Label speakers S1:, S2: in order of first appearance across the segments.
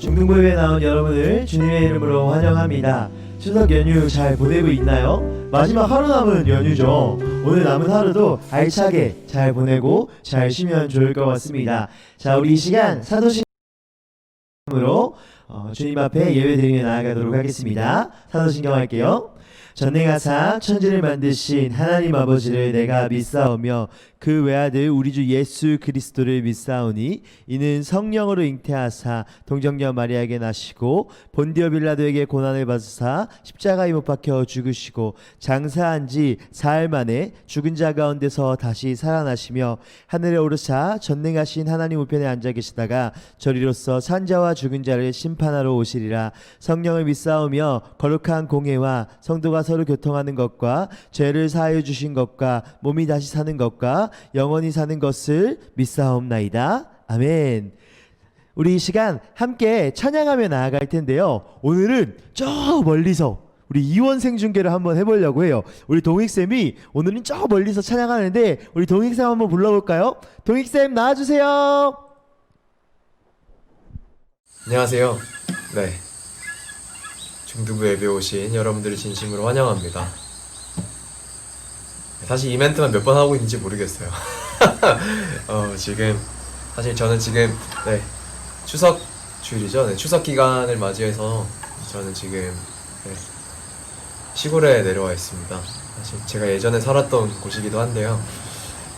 S1: 중등부에 나온 여러분을 주님의 이름으로 환영합니다. 추석 연휴 잘 보내고 있나요? 마지막 하루 남은 연휴죠. 오늘 남은 하루도 알차게 잘 보내고 잘 쉬면 좋을 것 같습니다. 자, 우리 이 시간 사도신경으로 주님 앞에 예배드리며 나아가도록 하겠습니다. 사도신경 할게요. 전능하사 천지를 만드신 하나님 아버지를 내가 믿사오며 그 외아들 우리 주 예수 그리스도를 믿사오니 이는 성령으로 잉태하사 동정녀 마리아에게 나시고 본디오 빌라도에게 고난을 받으사 십자가에 못 박혀 죽으시고 장사한 지 사흘 만에 죽은 자 가운데서 다시 살아나시며 하늘에 오르사 전능하신 하나님 우편에 앉아 계시다가 저리로서 산자와 죽은 자를 심판하러 오시리라. 성령을 믿사오며 거룩한 공회와 성도가 서로 교통하는 것과 죄를 사하여 주신 것과 몸이 다시 사는 것과 영원히 사는 것을 믿사옵나이다. 아멘. 우리 이 시간 함께 찬양하며 나아갈 텐데요. 오늘은 저 멀리서 우리 이원생 중계를 한번 해보려고 해요. 우리 동익쌤이 오늘은 저 멀리서 찬양하는데 우리 동익쌤 한번 불러볼까요? 동익쌤 나와주세요.
S2: 안녕하세요. 네, 중등부 예배 오신 여러분들을 진심으로 환영합니다. 사실 이 멘트만 몇 번 하고 있는지 모르겠어요. 지금 사실 저는 지금 추석 주일이죠. 추석 기간을 맞이해서 저는 지금 시골에 내려와 있습니다. 사실 제가 예전에 살았던 곳이기도 한데요.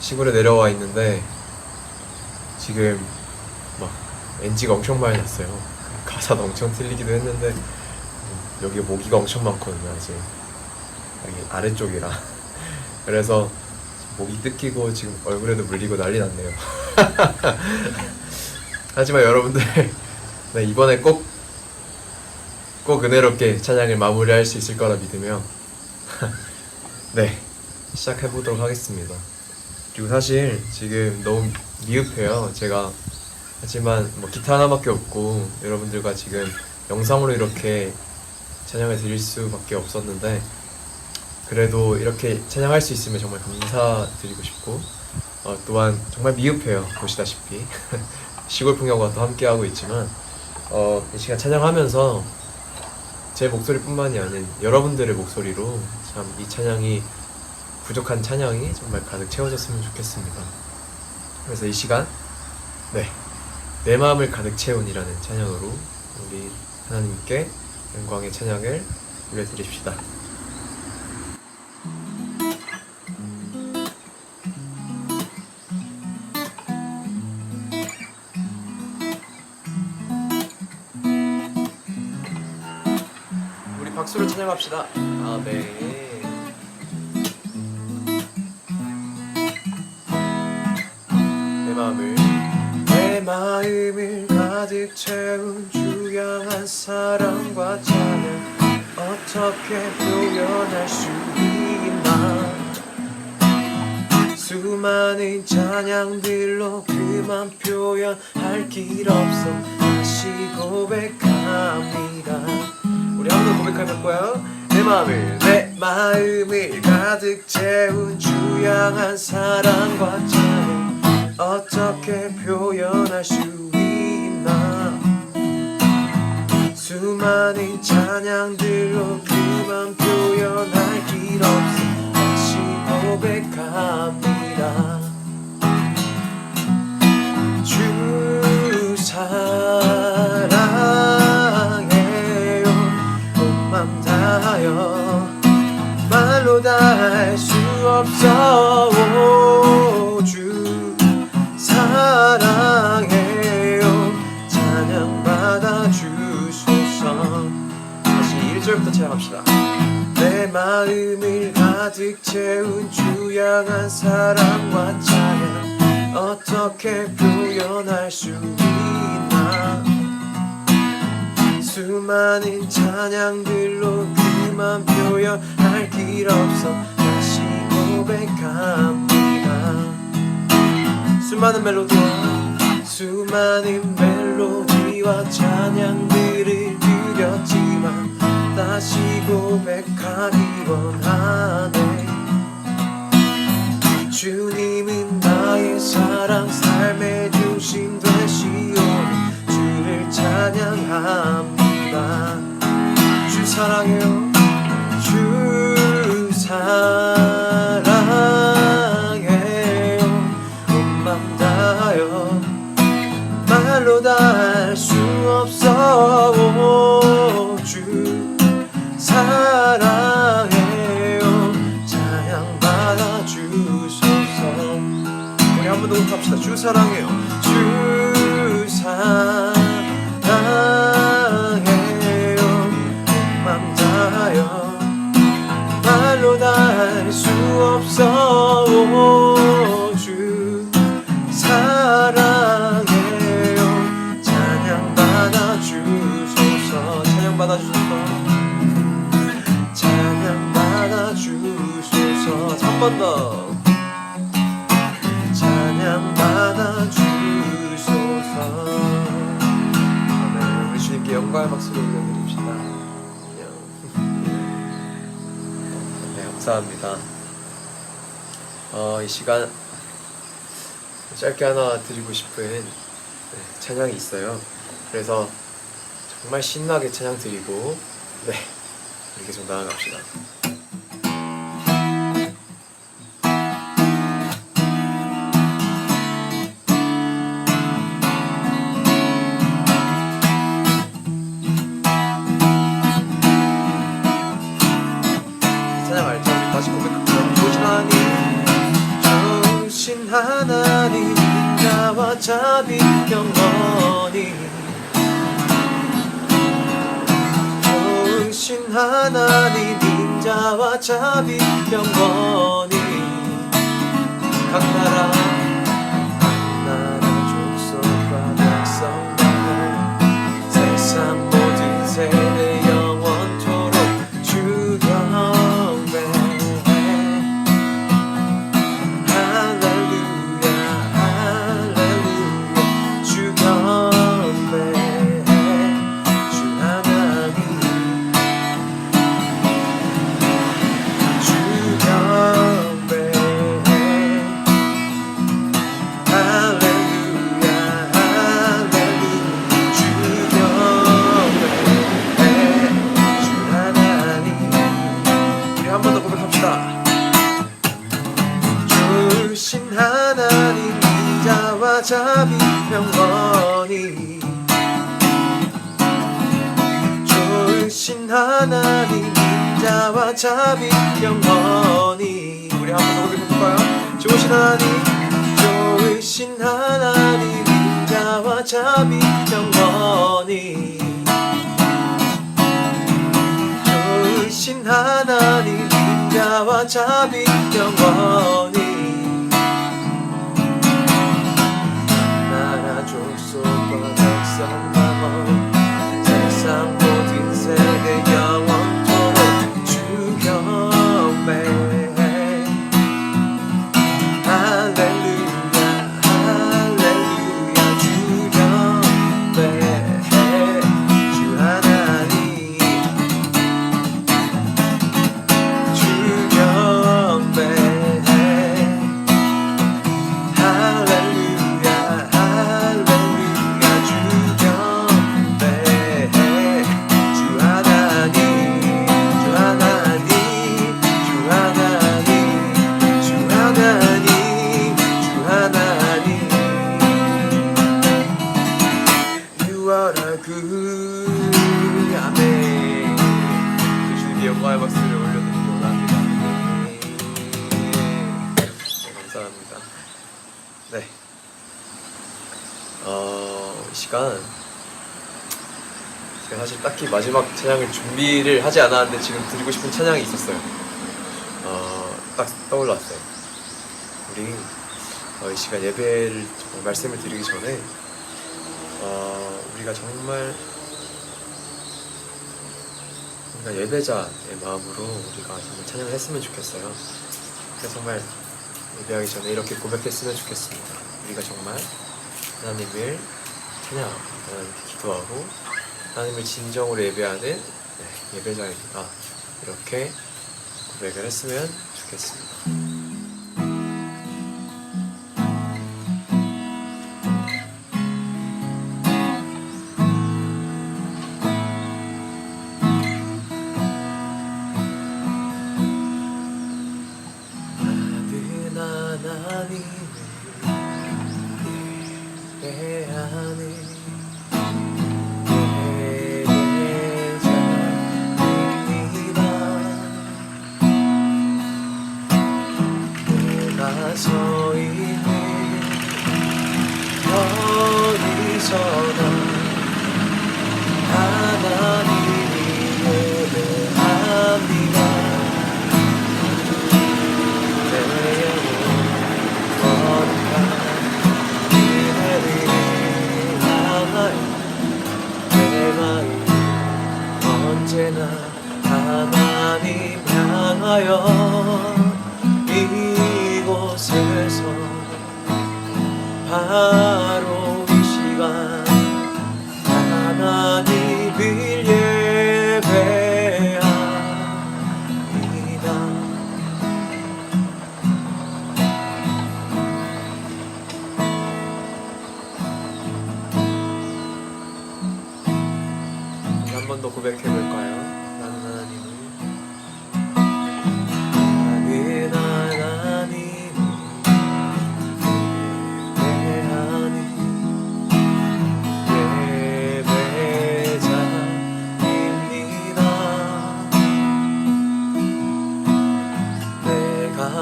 S2: 시골에 내려와 있는데 지금 막 NG가 엄청 많이 났어요. 가사도 엄청 틀리기도 했는데 여기 모기가 엄청 많거든요. 아직 여기 아래쪽이라. 그래서 목이 뜯기고 지금 얼굴에도 물리고 난리 났네요. 하지만 여러분들 이번에 꼭 은혜롭게 찬양을 마무리할 수 있을 거라 믿으며 시작해보도록 하겠습니다. 그리고 사실 지금 너무 미흡해요. 제가 하지만 기타 하나밖에 없고 여러분들과 지금 영상으로 이렇게 찬양을 드릴 수밖에 없었는데 그래도 이렇게 찬양할 수 있으면 정말 감사드리고 싶고 또한 정말 미흡해요. 보시다시피 시골 풍경과 또 함께하고 있지만 이 시간 찬양하면서 제 목소리뿐만이 아닌 여러분들의 목소리로 참 이 찬양이 부족한 찬양이 정말 가득 채워졌으면 좋겠습니다. 그래서 이 시간 내 마음을 가득 채운이라는 찬양으로 우리 하나님께 영광의 찬양을 올려드립시다. 우리 박수로 찬양합시다. 아멘. 내 마음을 가득 채운 주양한 사랑과 찬양 어떻게 표현할 수 있나. 수많은 찬양들로 그만 표현할 길 없어 다시 고백합니다. 우리 한 번 더 고백할 거야. 내 마음을 가득 채운 주양한 사랑과 찬양 어떻게 표현할 수 있나. 수많은 찬양들로 그만 표현할 길 없어 다시 고백합니다. 주 사랑해요 온 맘 다하여 말로 다 할 수 없어. 주 사랑해요 찬양 받아주소서. 다시 1절부터 찬양합시다. 내 마음을 가득 채운 주양한 사랑과 찬양 어떻게 표현할 수 있나. 수많은 찬양들로 그만 표현할 길 없어 다시 고백합니다. 수많은 멜로디와 찬양들을 드렸지만 다시 고백하기 원하네. 주님은 나의 사랑 삶의 중심 되시오니 주를 찬양하 사랑해요. 주 사랑해요. 온 맘 다하여 말로 다 할 수 없어. 주 사랑해요. 찬양 받아주소서. 우리 한 번 더 합시다. 주 사랑해요. 주 사랑해요. 온 맘 다하여 말로 다 할 수 없어. 주 사랑해요. 찬양 받아주소서. 찬양 받아주소서. 찬양 받아주소서. 3번 더. 찬양 받아주소서. 아멘. 우리 주님께 영광의 박수를 올려드립시다. 네, 감사합니다. 이 시간 짧게 하나 드리고 싶은 찬양이 있어요. 그래서 정말 신나게 찬양 드리고 우리 계속 나아갑시다. 찬양 알죠? 우리 다시 고백할게요. 좋으신 하나님 나와 자비 영원히. 좋으신 하나님 인자와 자비 영원히. 각 나라 족속과 백성마다 세상 모든 세대 영원토록 주 경배. 할렐루야 할렐루야 주 경배. 주 하나님 주 경배. 할렐루야 할렐루야 주 경배. 주 하나님. 우리 한 번 더 고백합시다. 주신 하나님 인자와 자비 영원히. 주신 하나님 인자와 자비 영원히. 우리 한 번 더 고백해볼까요? 좋으신 하나님 좋으신 하나님 인자와 자비 영원히. 좋으신 하나님 인자와 자비 영원히. 나라 족속과 백성마다 세상 모든 세대 영원토록 주 경배. 할렐루야 할렐루야 주 경배. 주 하나님 주 경배. 할렐루야 할렐루야 주 경배. 주 하나님 주 하나님 주 하나님 주 하나님 주 하나님. You are good. 아멘. 주님께 영광의 박수를 올려드리기 원합니다. 감사합니다. 네. 이 시간 제가 사실 딱히 마지막 찬양을 준비를 하지 않았는데 지금 드리고 싶은 찬양이 있었어요. 딱 떠올랐어요. 우리 이 시간 예배를 정말 말씀을 드리기 전에 우리가 정말 예배자의 마음으로 우리가 정말 찬양을 했으면 좋겠어요. 그래서 정말 예배하기 전에 이렇게 고백했으면 좋겠습니다. 우리가 정말 하나님을 찬양하고 하나님께 기도하고 하나님을 진정으로 예배하는 예배자입니다. 이렇게 고백을 했으면 좋겠습니다. 어디서나 하나님이 예배합니다. 내 영혼 거룩한 그대를 향하여 내 마음 언제나 하나님 향하여 이곳에서 바로 이 시간 하나님을 예배합니다. 한 번 더 고백해 볼까요? 나는 하나님을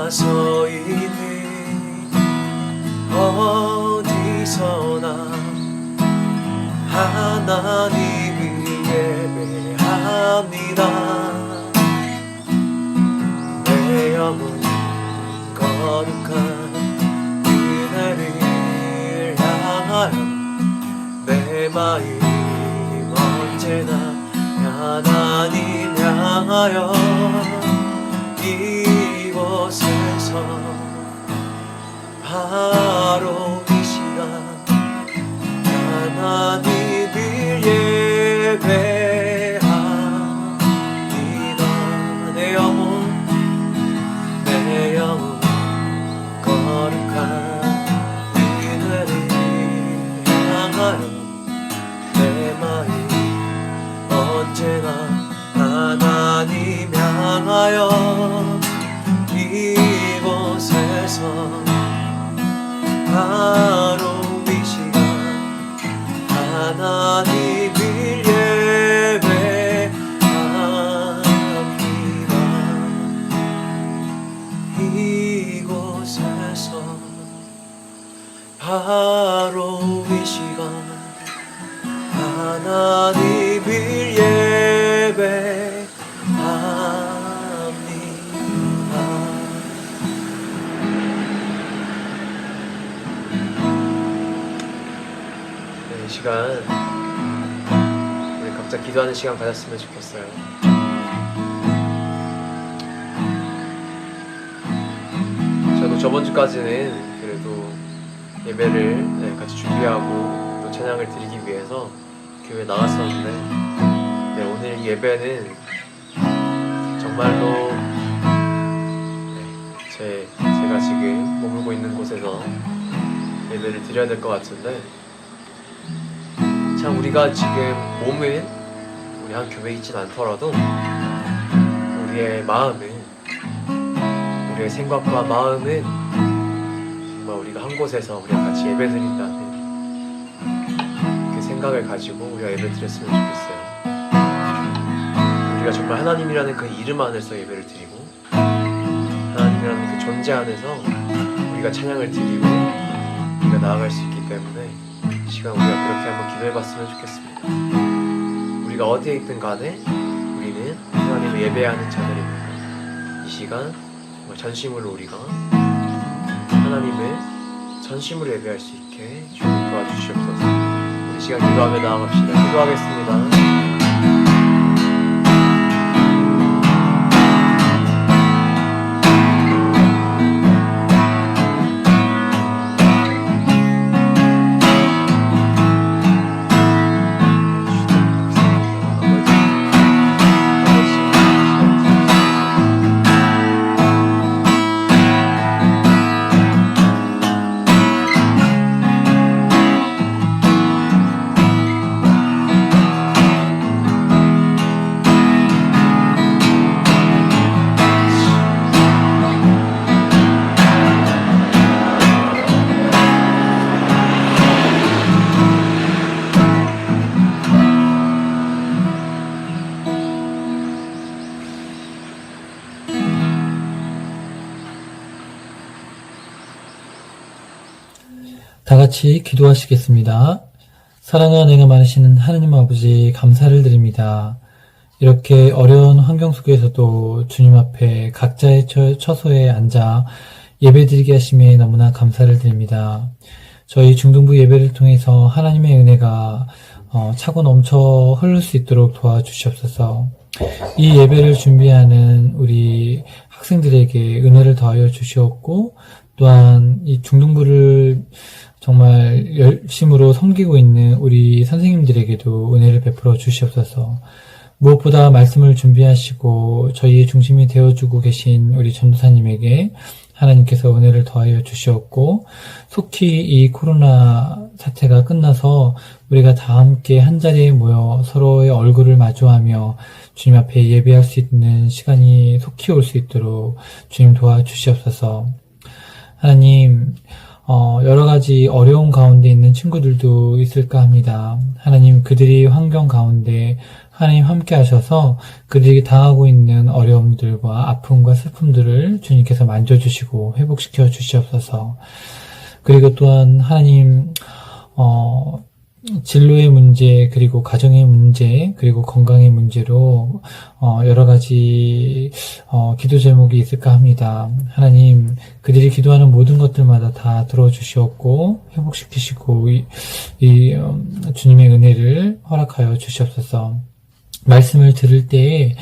S2: 서 있는 어디서나 하나님을 예배합니다. 내 영혼 거룩한 그대를 향하여 내 마음 언제나 하나님 향하여 이곳에서 바로 이 시간 하나님을 예배합니다. 내 영혼 거룩한 그대를 향하여 내 마음 언제나 하나님 향하여 이곳에서 바로 이 시간 하나님을 예배합니다. 이곳에서 바로 이 시간 하나님을 예배합니다. 이 시간 우리 각자 기도하는 시간 가졌으면 좋겠어요. 저도 저번 주까지는 그래도 예배를 같이 준비하고 또 찬양을 드리기 위해서 교회에 나갔었는데 오늘 이 예배는 정말로 제가 지금 머물고 있는 곳에서 예배를 드려야 될 것 같은데 참 우리가 지금 몸은 우리 한 교회에 있진 않더라도 우리의 마음은 우리의 생각과 마음은 정말 우리가 한 곳에서 우리가 같이 예배드린다는 그 생각을 가지고 우리가 예배드렸으면 좋겠어요. 우리가 정말 하나님이라는 그 이름 안에서 예배를 드리고 하나님이라는 그 존재 안에서 우리가 찬양을 드리고 우리가 나아갈 수 있기 때문에 이 시간 우리가 그렇게 한번 기도해봤으면 좋겠습니다. 우리가 어디에 있든 간에 우리는 하나님을 예배하는 자들입니다. 이 시간 정말 전심으로 우리가 하나님을 전심으로 예배할 수 있게 주님 도와주시옵소서. 우리 시간 기도하며 나아갑시다. 기도하겠습니다.
S3: 다 같이 기도하시겠습니다. 사랑과 은혜가 많으신 하느님 아버지 감사를 드립니다. 이렇게 어려운 환경 속에서도 주님 앞에 각자의 처소에 앉아 예배드리게 하심에 너무나 감사를 드립니다. 저희 중등부 예배를 통해서 하나님의 은혜가 차고 넘쳐 흐를 수 있도록 도와주시옵소서. 이 예배를 준비하는 우리 학생들에게 은혜를 더하여 주시옵고, 또한 이 중등부를 정말 열심으로 섬기고 있는 우리 선생님들에게도 은혜를 베풀어 주시옵소서. 무엇보다 말씀을 준비하시고 저희의 중심이 되어주고 계신 우리 전도사님에게 하나님께서 은혜를 더하여 주시옵고, 속히 이 코로나 사태가 끝나서 우리가 다 함께 한자리에 모여 서로의 얼굴을 마주하며 주님 앞에 예배할 수 있는 시간이 속히 올 수 있도록 주님 도와주시옵소서. 하나님, 여러 가지 어려움 가운데 있는 친구들도 있을까 합니다. 하나님, 그들이 환경 가운데 하나님 함께 하셔서 그들이 당하고 있는 어려움들과 아픔과 슬픔들을 주님께서 만져주시고 회복시켜 주시옵소서. 그리고 또한 하나님, 진로의 문제, 그리고 가정의 문제, 그리고 건강의 문제로 여러 가지 기도 제목이 있을까 합니다. 하나님, 그들이 기도하는 모든 것들마다 다 들어주시옵고 회복시키시고 주님의 은혜를 허락하여 주시옵소서. 말씀을 들을 때에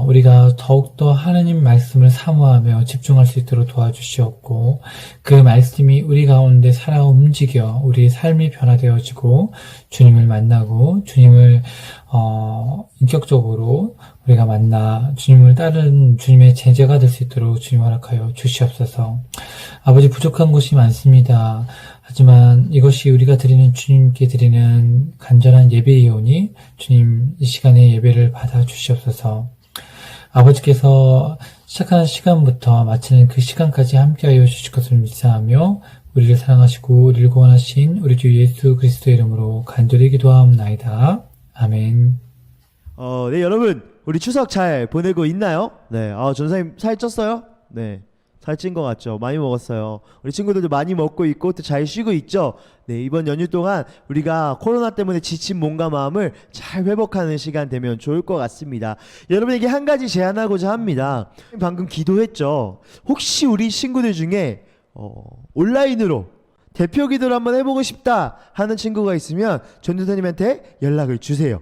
S3: 우리가 더욱더 하나님 말씀을 사모하며 집중할 수 있도록 도와주시옵고, 그 말씀이 우리 가운데 살아 움직여 우리의 삶이 변화되어지고 주님을 만나고 주님을 인격적으로 우리가 만나 주님을 따르는 주님의 제자가 될 수 있도록 주님 허락하여 주시옵소서. 아버지, 부족한 것이 많습니다. 하지만 이것이 우리가 드리는 주님께 드리는 간절한 예배이오니 주님 이 시간에 예배를 받아 주시옵소서. 아버지께서 시작하는 시간부터 마치는 그 시간까지 함께하여 주실 것을 믿사하며 우리를 사랑하시고 우리를 구원하신 우리 주 예수 그리스도의 이름으로 간절히 기도하옵나이다. 아멘.
S1: 네, 여러분, 우리 추석 잘 보내고 있나요? 네, 전사님 살쪘어요? 네, 살찐 것 같죠? 많이 먹었어요. 우리 친구들도 많이 먹고 있고 또 잘 쉬고 있죠? 네, 이번 연휴 동안 우리가 코로나 때문에 지친 몸과 마음을 잘 회복하는 시간 되면 좋을 것 같습니다. 여러분에게 한 가지 제안하고자 합니다. 방금 기도했죠? 혹시 우리 친구들 중에 온라인으로 대표 기도를 한번 해보고 싶다 하는 친구가 있으면 전도사님한테 연락을 주세요.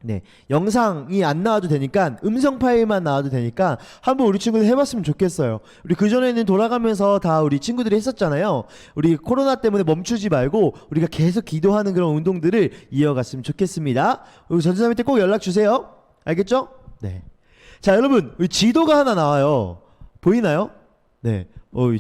S1: 네, 영상이 안 나와도 되니까, 음성 파일만 나와도 되니까 한번 우리 친구들 해봤으면 좋겠어요. 우리 그전에는 돌아가면서 다 우리 친구들이 했었잖아요. 우리 코로나 때문에 멈추지 말고 우리가 계속 기도하는 그런 운동들을 이어갔으면 좋겠습니다. 우리 전도사님한테 꼭 연락 주세요. 알겠죠? 네. 자, 여러분, 우리 지도가 하나 나와요. 보이나요? 네,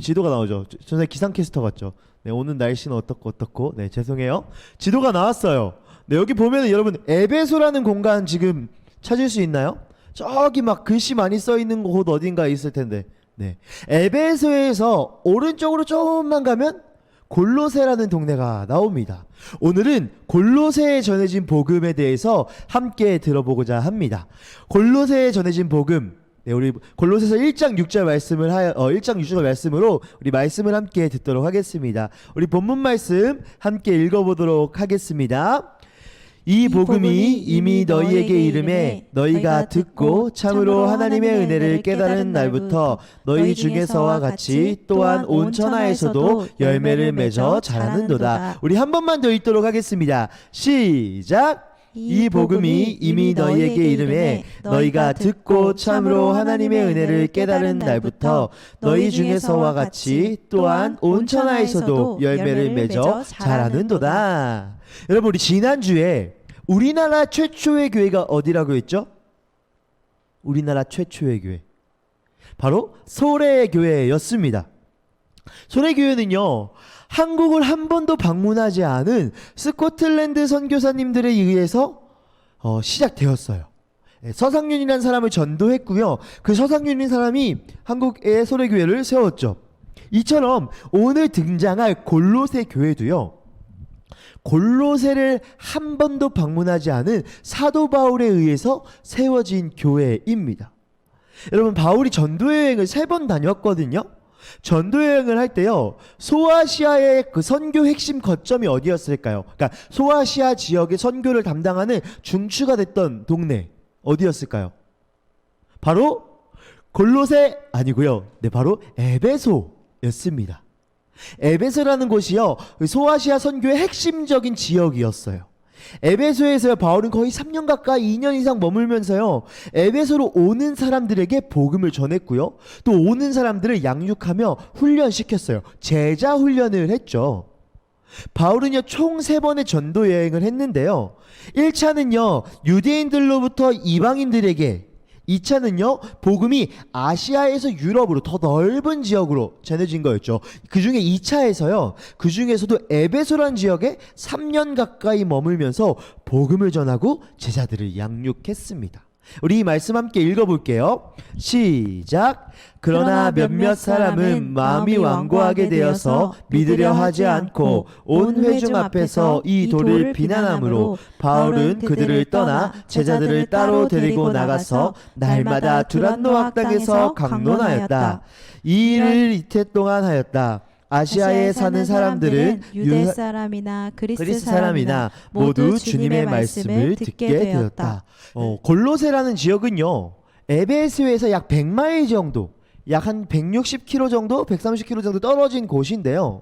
S1: 지도가 나오죠. 전에 기상캐스터 같죠? 네, 오늘 날씨는 어떻고. 네, 죄송해요. 지도가 나왔어요. 네, 여기 보면은 여러분 에베소라는 공간 지금 찾을 수 있나요? 저기 막 글씨 많이 써 있는 곳 어딘가 있을 텐데. 네, 에베소에서 오른쪽으로 조금만 가면 골로새라는 동네가 나옵니다. 오늘은 골로새에 전해진 복음에 대해서 함께 들어보고자 합니다. 골로새에 전해진 복음. 네, 우리 골로새서 1장 6절 말씀을 1장 6절 말씀으로 우리 말씀을 함께 듣도록 하겠습니다. 우리 본문 말씀 함께 읽어보도록 하겠습니다. 이 복음이 이미 너희에게 이름에 너희가 듣고 참으로 하나님의 은혜를 깨달은 날부터 너희 중에서와 같이 또한 온 천하에서도 열매를 맺어 자라는도다. 우리 한 번만 더 읽도록 하겠습니다. 시작! 이 복음이 이미 너희에게 이름에 너희가 듣고 참으로 하나님의 은혜를 깨달은 날부터 너희 중에서와 같이 또한 온 천하에서도 열매를 맺어 자라는도다. 여러분, 우리 지난주에 우리나라 최초의 교회가 어디라고 했죠? 우리나라 최초의 교회, 바로 소래교회였습니다. 소래교회는요, 한국을 한 번도 방문하지 않은 스코틀랜드 선교사님들에 의해서 시작되었어요. 서상윤이라는 사람을 전도했고요. 그 서상윤이라는 사람이 한국의 소래교회를 세웠죠. 이처럼 오늘 등장할 골로새 교회도요, 골로새를 한 번도 방문하지 않은 사도 바울에 의해서 세워진 교회입니다. 여러분, 바울이 전도 여행을 3번 다녔거든요. 전도 여행을 할 때요, 소아시아의 그 선교 핵심 거점이 어디였을까요? 그러니까 소아시아 지역의 선교를 담당하는 중추가 됐던 동네 어디였을까요? 바로 골로새 아니고요. 네, 바로 에베소였습니다. 에베소라는 곳이요, 소아시아 선교의 핵심적인 지역이었어요. 에베소에서 바울은 거의 3년 가까이 2년 이상 머물면서요, 에베소로 오는 사람들에게 복음을 전했고요, 또 오는 사람들을 양육하며 훈련시켰어요. 제자 훈련을 했죠. 바울은요, 총 3번의 전도 여행을 했는데요, 1차는요 유대인들로부터 이방인들에게, 2차는요 복음이 아시아에서 유럽으로 더 넓은 지역으로 전해진 거였죠. 그 중에 2차에서요, 그 중에서도 에베소란 지역에 3년 가까이 머물면서 복음을 전하고 제자들을 양육했습니다. 우리 이 말씀 함께 읽어볼게요. 시작. 그러나 몇몇 사람은 마음이 완고하게 되어서 믿으려 하지 않고 온 회중 앞에서 이 도를 비난하므로 바울은 그들을 떠나 제자들을 따로 데리고 나가서 날마다 두란노 학당에서 강론하였다. 이 일을 이태 동안 하였다. 아시아에 사는 사람들은
S4: 유대 사람이나 그리스
S1: 그리스
S4: 사람이나 모두 주님의 말씀을 듣게 되었다.
S1: 골로새라는 지역은요, 에베소에서 약 100마일 정도, 약 한 160km 정도, 130km 정도 떨어진 곳인데요,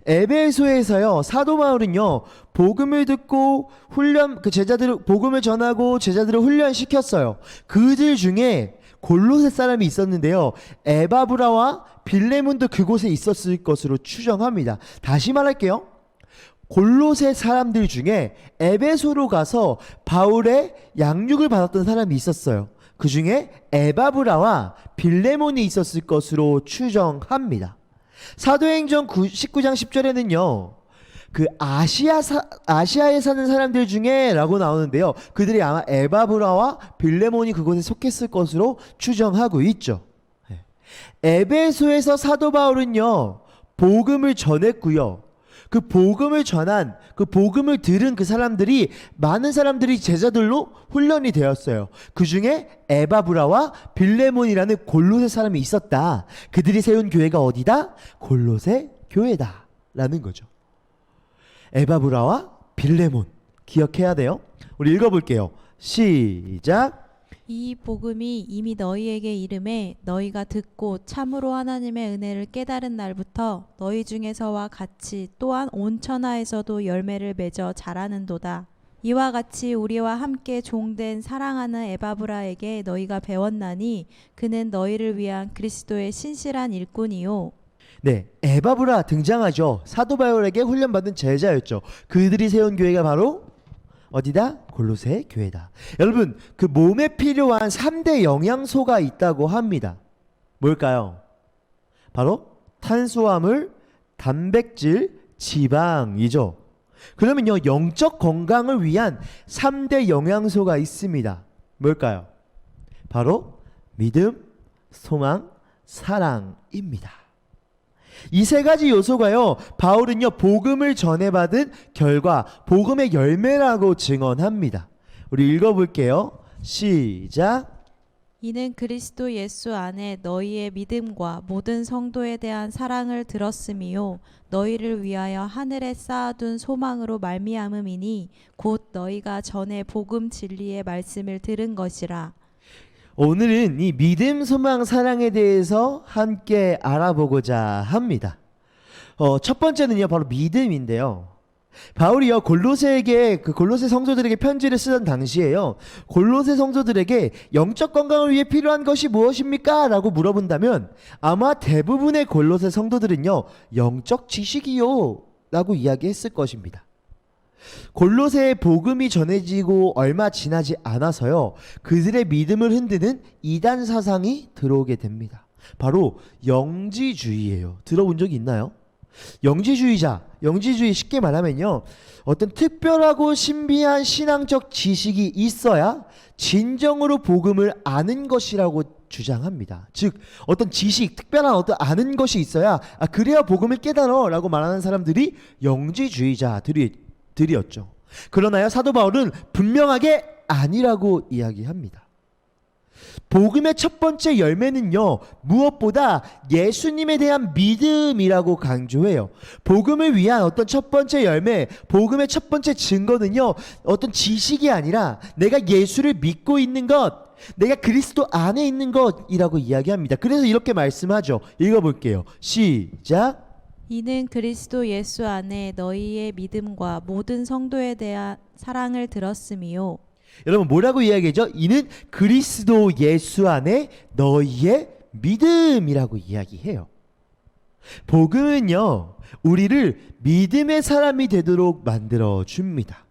S1: 에베소에서요 사도 바울은요 복음을 듣고 그 제자들을 복음을 전하고 제자들을 훈련시켰어요. 그들 중에 골로새 사람이 있었는데요, 에바브라와 빌레몬도 그곳에 있었을 것으로 추정합니다. 다시 말할게요. 골로새 사람들 중에 에베소로 가서 바울의 양육을 받았던 사람이 있었어요. 그 중에 에바브라와 빌레몬이 있었을 것으로 추정합니다. 사도행전 19장 10절에는요, 그 아시아에 사는 사람들 중에 라고 나오는데요, 그들이 아마 에바브라와 빌레몬이 그곳에 속했을 것으로 추정하고 있죠. 에베소에서 사도 바울은요 복음을 전했고요, 그 복음을 전한, 그 복음을 들은 그 사람들이, 많은 사람들이 제자들로 훈련이 되었어요. 그 중에 에바브라와 빌레몬이라는 골로새 사람이 있었다. 그들이 세운 교회가 어디다? 골로새 교회다 라는 거죠. 에바브라와 빌레몬 기억해야 돼요. 우리 읽어볼게요. 시작.
S4: 이 복음이 이미 너희에게 이름에 너희가 듣고 참으로 하나님의 은혜를 깨달은 날부터 너희 중에서와 같이 또한 온 천하에서도 열매를 맺어 자라는도다. 이와 같이 우리와 함께 종된 사랑하는 에바브라에게 너희가 배웠나니 그는 너희를 위한 그리스도의 신실한 일꾼이요.
S1: 네, 에바브라 등장하죠. 사도 바울에게 훈련받은 제자였죠. 그들이 세운 교회가 바로 어디다? 골로새 교회다. 여러분, 그 몸에 필요한 3대 영양소가 있다고 합니다. 뭘까요? 바로 탄수화물, 단백질, 지방이죠. 그러면요, 영적 건강을 위한 3대 영양소가 있습니다. 뭘까요? 바로 믿음, 소망, 사랑입니다. 이 3가지 요소가요, 바울은요 복음을 전해받은 결과, 복음의 열매라고 증언합니다. 우리 읽어볼게요. 시작.
S4: 이는 그리스도 예수 안에 너희의 믿음과 모든 성도에 대한 사랑을 들었음이요 너희를 위하여 하늘에 쌓아둔 소망으로 말미암음이니 곧 너희가 전에 복음 진리의 말씀을 들은 것이라.
S1: 오늘은 이 믿음, 소망, 사랑에 대해서 함께 알아보고자 합니다. 첫 번째는요 바로 믿음인데요, 바울이요 골로새 성도들에게 편지를 쓰던 당시에요, 골로새 성도들에게 영적 건강을 위해 필요한 것이 무엇입니까? 라고 물어본다면 아마 대부분의 골로새 성도들은요 영적 지식이요 라고 이야기했을 것입니다. 골로새의 복음이 전해지고 얼마 지나지 않아서요 그들의 믿음을 흔드는 이단 사상이 들어오게 됩니다. 바로 영지주의예요. 들어본 적이 있나요? 영지주의 쉽게 말하면요, 어떤 특별하고 신비한 신앙적 지식이 있어야 진정으로 복음을 아는 것이라고 주장합니다. 즉 어떤 지식, 특별한 어떤 아는 것이 있어야 그래야 복음을 깨달아 라고 말하는 사람들이 영지주의자들이었죠. 그러나요 사도 바울은 분명하게 아니라고 이야기합니다. 복음의 첫 번째 열매는요, 무엇보다 예수님에 대한 믿음이라고 강조해요. 복음을 위한 어떤 첫 번째 열매, 복음의 첫 번째 증거는요, 어떤 지식이 아니라 내가 예수를 믿고 있는 것, 내가 그리스도 안에 있는 것이라고 이야기합니다. 그래서 이렇게 말씀하죠. 읽어볼게요. 시작.
S4: 이는 그리스도 예수 안에 너희의 믿음과 모든 성도에 대한 사랑을 들었음이요.
S1: 여러분 뭐라고 이야기하죠? 이는 그리스도 예수 안에 너희의 믿음이라고 이야기해요. 복음은요, 우리를 믿음의 사람이 되도록 만들어 줍니다.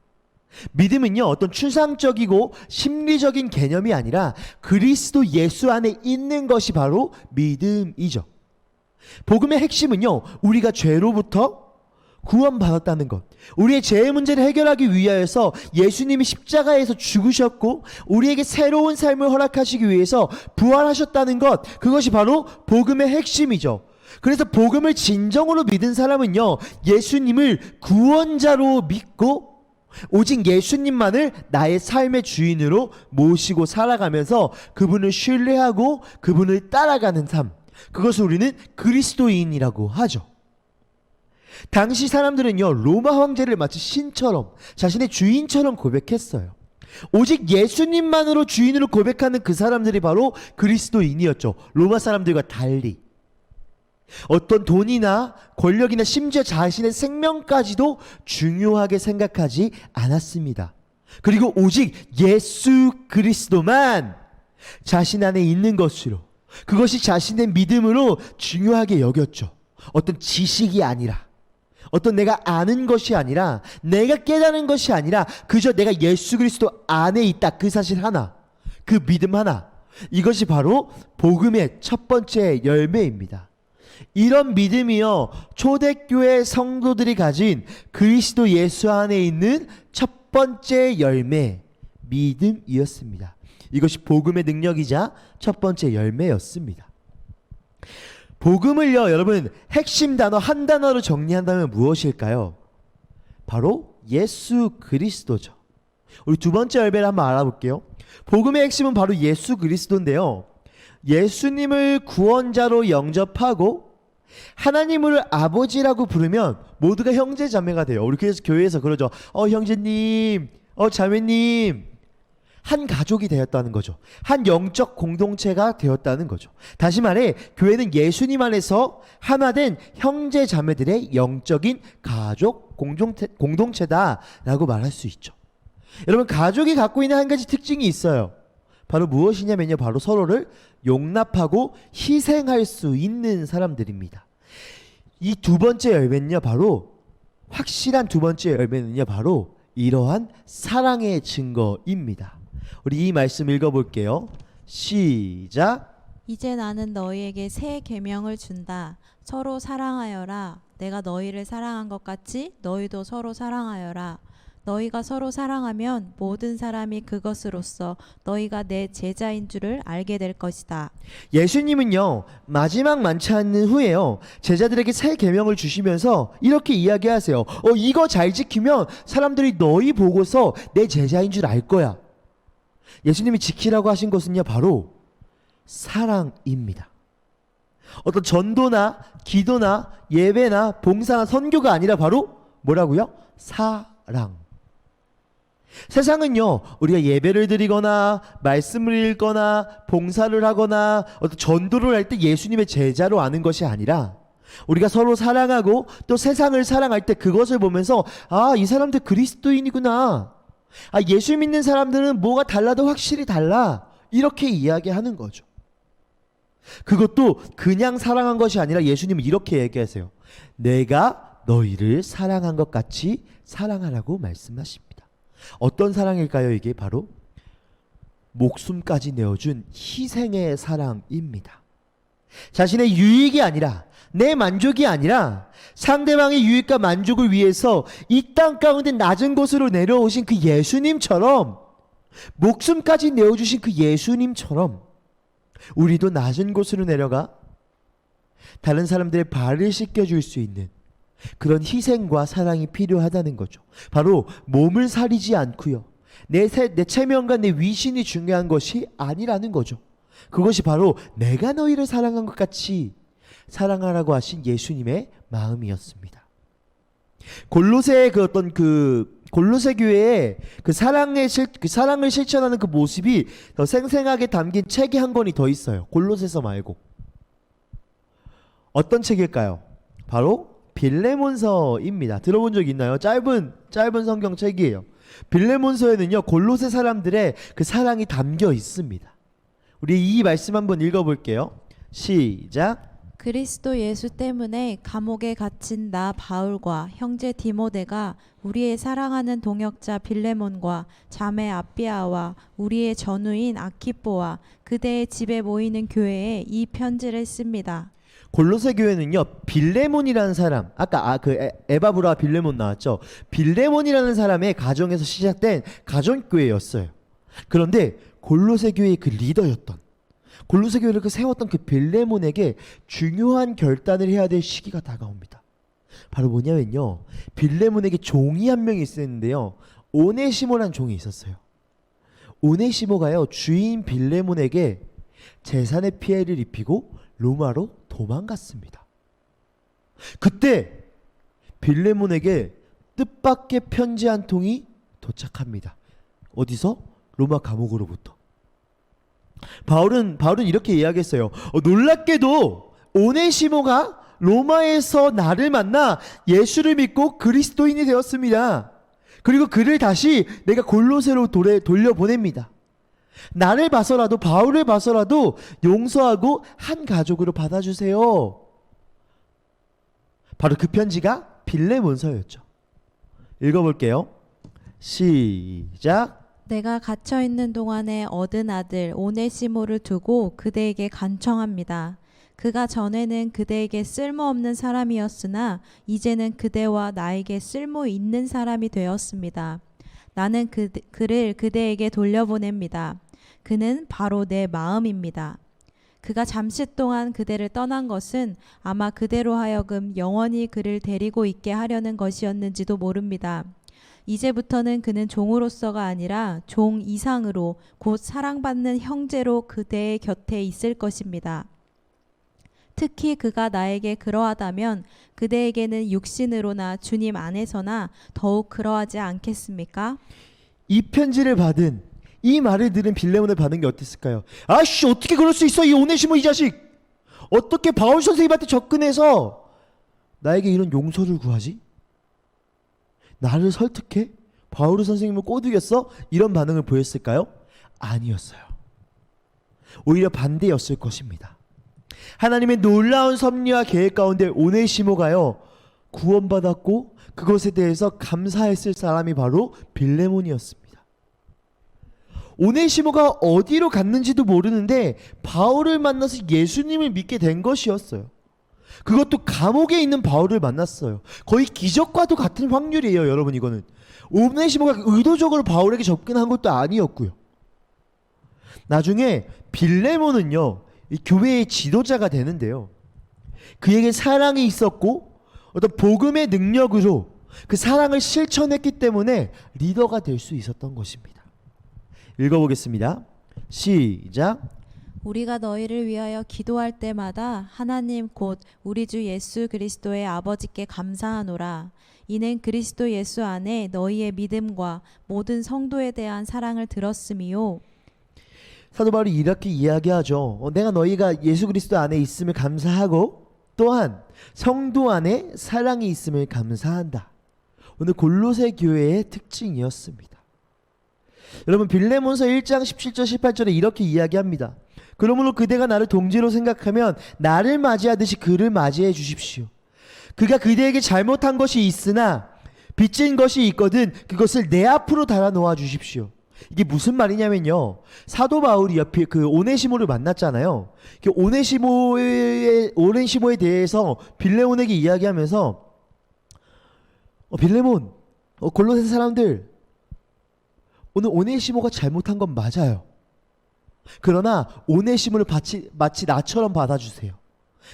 S1: 믿음은요, 어떤 추상적이고 심리적인 개념이 아니라 그리스도 예수 안에 있는 것이 바로 믿음이죠. 복음의 핵심은요, 우리가 죄로부터 구원받았다는 것, 우리의 죄의 문제를 해결하기 위하여서 예수님이 십자가에서 죽으셨고 우리에게 새로운 삶을 허락하시기 위해서 부활하셨다는 것, 그것이 바로 복음의 핵심이죠. 그래서 복음을 진정으로 믿은 사람은요, 예수님을 구원자로 믿고 오직 예수님만을 나의 삶의 주인으로 모시고 살아가면서 그분을 신뢰하고 그분을 따라가는 삶, 그것을 우리는 그리스도인이라고 하죠. 당시 사람들은요, 로마 황제를 마치 신처럼, 자신의 주인처럼 고백했어요. 오직 예수님만으로 주인으로 고백하는 그 사람들이 바로 그리스도인이었죠. 로마 사람들과 달리 어떤 돈이나 권력이나 심지어 자신의 생명까지도 중요하게 생각하지 않았습니다. 그리고 오직 예수 그리스도만 자신 안에 있는 것으로, 그것이 자신의 믿음으로 중요하게 여겼죠. 어떤 지식이 아니라, 어떤 내가 아는 것이 아니라, 내가 깨닫는 것이 아니라 그저 내가 예수 그리스도 안에 있다, 그 사실 하나, 그 믿음 하나, 이것이 바로 복음의 첫 번째 열매입니다. 이런 믿음이요, 초대교회 성도들이 가진 그리스도 예수 안에 있는 첫 번째 열매, 믿음이었습니다. 이것이 복음의 능력이자 첫 번째 열매였습니다. 복음을요, 여러분 핵심 단어 한 단어로 정리한다면 무엇일까요? 바로 예수 그리스도죠. 우리 두 번째 열매를 한번 알아볼게요. 복음의 핵심은 바로 예수 그리스도인데요, 예수님을 구원자로 영접하고 하나님을 아버지라고 부르면 모두가 형제 자매가 돼요. 우리 그래서 교회에서 그러죠. 형제님, 자매님, 한 가족이 되었다는 거죠. 한 영적 공동체가 되었다는 거죠. 다시 말해 교회는 예수님 안에서 하나된 형제 자매들의 영적인 가족 공동체다라고 말할 수 있죠. 여러분, 가족이 갖고 있는 한 가지 특징이 있어요. 바로 무엇이냐면요, 바로 서로를 용납하고 희생할 수 있는 사람들입니다. 이 두 번째 열매는요, 바로 확실한 두 번째 열매는요, 바로 이러한 사랑의 증거입니다. 우리 이 말씀 읽어볼게요. 시작.
S4: 이제 나는 너희에게 새 계명을 준다. 서로 사랑하여라. 내가 너희를 사랑한 것 같이 너희도 서로 사랑하여라. 너희가 서로 사랑하면 모든 사람이 그것으로써 너희가 내 제자인 줄을 알게 될 것이다.
S1: 예수님은요, 마지막 만찬 후에요, 제자들에게 새 계명을 주시면서 이렇게 이야기하세요. 이거 잘 지키면 사람들이 너희 보고서 내 제자인 줄 알 거야. 예수님이 지키라고 하신 것은요, 바로 사랑입니다. 어떤 전도나 기도나 예배나 봉사나 선교가 아니라 바로 뭐라고요? 사랑. 세상은요, 우리가 예배를 드리거나 말씀을 읽거나 봉사를 하거나 어떤 전도를 할 때 예수님의 제자로 아는 것이 아니라 우리가 서로 사랑하고 또 세상을 사랑할 때 그것을 보면서 이 사람들 그리스도인이구나, 예수 믿는 사람들은 뭐가 달라도 확실히 달라, 이렇게 이야기하는 거죠. 그것도 그냥 사랑한 것이 아니라 예수님은 이렇게 얘기하세요. 내가 너희를 사랑한 것 같이 사랑하라고 말씀하십니다. 어떤 사랑일까요? 이게 바로 목숨까지 내어준 희생의 사랑입니다. 자신의 유익이 아니라, 내 만족이 아니라 상대방의 유익과 만족을 위해서 이 땅 가운데 낮은 곳으로 내려오신 그 예수님처럼, 목숨까지 내어주신 그 예수님처럼 우리도 낮은 곳으로 내려가 다른 사람들의 발을 씻겨줄 수 있는 그런 희생과 사랑이 필요하다는 거죠. 바로 몸을 사리지 않고요, 내 체면과 내 위신이 중요한 것이 아니라는 거죠. 그것이 바로 내가 너희를 사랑한 것 같이 사랑하라고 하신 예수님의 마음이었습니다. 골로새 골로새 교회의 그 사랑을 실천하는 그 모습이 더 생생하게 담긴 책이 한 권이 더 있어요. 골로새서 말고. 어떤 책일까요? 바로 빌레몬서입니다. 들어본 적 있나요? 짧은 성경책이에요. 빌레몬서에는요, 골로새 사람들의 그 사랑이 담겨 있습니다. 우리 이 말씀 한번 읽어볼게요. 시작.
S4: 그리스도 예수 때문에 감옥에 갇힌 나 바울과 형제 디모데가 우리의 사랑하는 동역자 빌레몬과 자매 아비아와 우리의 전우인 아키뽀와 그대의 집에 모이는 교회에 이 편지를 씁니다.
S1: 골로새 교회는요, 빌레몬이라는 사람, 아까 에바브라 빌레몬 나왔죠. 빌레몬이라는 사람의 가정에서 시작된 가정교회였어요. 그런데 골로새 교회의 그 리더였던, 골로새 교회를 세웠던 그 빌레몬에게 중요한 결단을 해야 될 시기가 다가옵니다. 바로 뭐냐면요, 빌레몬에게 종이 한 명이 있었는데요, 오네시모라는 종이 있었어요. 오네시모가요, 주인 빌레몬에게 재산의 피해를 입히고 로마로 도망갔습니다. 그때 빌레몬에게 뜻밖의 편지 한 통이 도착합니다. 어디서? 로마 감옥으로부터. 바울은 이렇게 이야기했어요. 놀랍게도 오네시모가 로마에서 나를 만나 예수를 믿고 그리스도인이 되었습니다. 그리고 그를 다시 내가 골로새로 돌려보냅니다. 나를 봐서라도, 바울을 봐서라도 용서하고 한 가족으로 받아주세요. 바로 그 편지가 빌레몬서였죠. 읽어볼게요. 시작.
S4: 내가 갇혀 있는 동안에 얻은 아들 오네시모를 두고 그대에게 간청합니다. 그가 전에는 그대에게 쓸모없는 사람이었으나 이제는 그대와 나에게 쓸모 있는 사람이 되었습니다. 나는 그를 그대에게 돌려보냅니다. 그는 바로 내 마음입니다. 그가 잠시 동안 그대를 떠난 것은 아마 그대로 하여금 영원히 그를 데리고 있게 하려는 것이었는지도 모릅니다. 이제부터는 그는 종으로서가 아니라 종 이상으로 곧 사랑받는 형제로 그대의 곁에 있을 것입니다. 특히 그가 나에게 그러하다면 그대에게는 육신으로나 주님 안에서나 더욱 그러하지 않겠습니까?
S1: 이 편지를 받은, 이 말을 들은 빌레몬의 반응이 어땠을까요? 아씨, 어떻게 그럴 수 있어, 이 오네시모 이 자식! 어떻게 바울 선생님한테 접근해서 나에게 이런 용서를 구하지? 나를 설득해? 바울 선생님을 꼬드겼어? 이런 반응을 보였을까요? 아니었어요. 오히려 반대였을 것입니다. 하나님의 놀라운 섭리와 계획 가운데 오네시모가요, 구원받았고 그것에 대해서 감사했을 사람이 바로 빌레몬이었습니다. 오네시모가 어디로 갔는지도 모르는데 바울을 만나서 예수님을 믿게 된 것이었어요. 그것도 감옥에 있는 바울을 만났어요. 거의 기적과도 같은 확률이에요, 여러분. 이거는 오네시모가 의도적으로 바울에게 접근한 것도 아니었고요. 나중에 빌레몬은요, 이 교회의 지도자가 되는데요, 그에게 사랑이 있었고 어떤 복음의 능력으로 그 사랑을 실천했기 때문에 리더가 될 수 있었던 것입니다. 읽어보겠습니다. 시작.
S4: 우리가 너희를 위하여 기도할 때마다 하나님 곧 우리 주 예수 그리스도의 아버지께 감사하노라. 이는 그리스도 예수 안에 너희의 믿음과 모든 성도에 대한 사랑을 들었음이요.
S1: 사도 바울이 이렇게 이야기하죠. 내가 너희가 예수 그리스도 안에 있음을 감사하고 또한 성도 안에 사랑이 있음을 감사한다. 오늘 골로새 교회의 특징이었습니다. 여러분, 빌레몬서 1장 17절 18절에 이렇게 이야기합니다. 그러므로 그대가 나를 동지로 생각하면 나를 맞이하듯이 그를 맞이해 주십시오. 그가 그대에게 잘못한 것이 있으나 빚진 것이 있거든 그것을 내 앞으로 달아놓아 주십시오. 이게 무슨 말이냐면요, 사도 바울이 옆에 그 오네시모를 만났잖아요. 그 오네시모에 대해서 빌레몬에게 이야기하면서 빌레몬, 골로새 사람들, 오늘 오네시모가 잘못한 건 맞아요. 그러나 오네시모를 마치 나처럼 받아주세요.